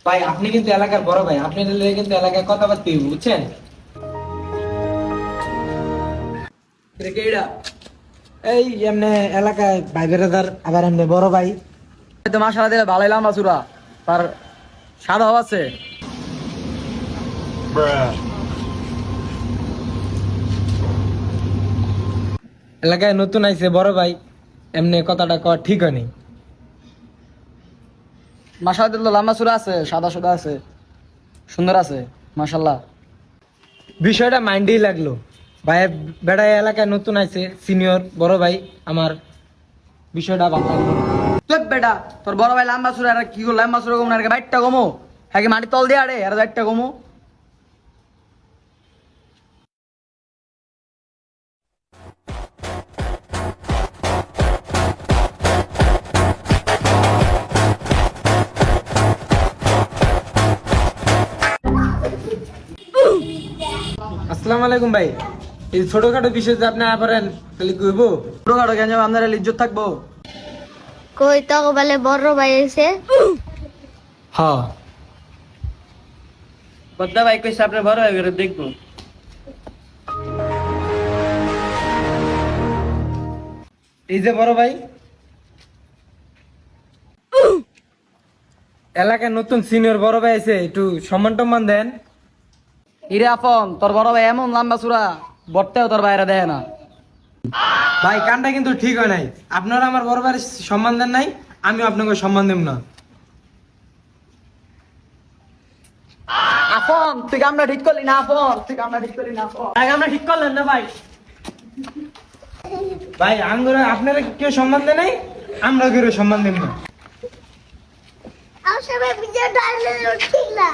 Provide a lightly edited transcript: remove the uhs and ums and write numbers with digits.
ভাই আপনি কিন্তু এলাকার বড় ভাই, আপনি কিন্তু এলাকায় কথাবার্তা বুঝছেন। এই এমনি এলাকায় ভাই বেড়াদার, আবার এমনি বড় ভাই। তো মাশাআল্লাহ দিলে ভালোই লম্বা চূড়া, তার সাদা আছে। এলাকায় নতুন আইছে বড় ভাই, এমনি কথাটা কওয়া ঠিক হয়নি। মাশাআল্লাহ দিলে লম্বা চূড়া আছে, সাদা সাদা আছে, সুন্দর আছে মাশাআল্লাহ। বিষয়টা মাইন্ডেই লাগলো ভাই, বেড়া এলাকায় নতুন আইছে, সিনিয়র বড় ভাই আমার, বিষয়টা ভালো লাগলো না। তুই বেটা তোর বড় ভাই লম্বা চূড়া, আর কি করলো লম্বা চূড়া কমো না, আর বাইটটা কমো, হ্যাঁ মাটি তল দিয়ে আরে আর বাইটটা কমো। আসসালামু আলাইকুম ভাই, এই ছোটখাটো বিষয় যে আপনি পারেন তাহলে কি হইব? ছোটখাটো কেন আপনার ইজ্জত থাকবো? কই তো বলে বড় ভাই এসে হ্যাঁ বদ্দা ভাই কইছে আপনার বড় ভাই করে দেখবো। এই যে বড় ভাই, এলাকায় নতুন সিনিয়র বড় ভাই আছে, একটু সম্মান টম্মান দেন। ইরে আপন তোর বড় ভাই এমন লম্বা চূড়া, বটতেও তোর বাইরে দেয় না। ভাই কানটা কিন্তু ঠিক হয় নাই, আপনারা আমার বড় ভাইয়ের সম্মান দেন নাই, আমিও আপনাকে সম্মান দেব না। আপন তুই কামটা ঠিক করলি না, আপন তুই কামটা ঠিক করলি না, আপন কামটা ঠিক করলেন না ভাই। ভাই আমরা আপনারা কেউ সম্মান দেয় নাই, আমরা কেউ সম্মান দেব না। আমার সবাই ভিডিও ডালে ঠিক না।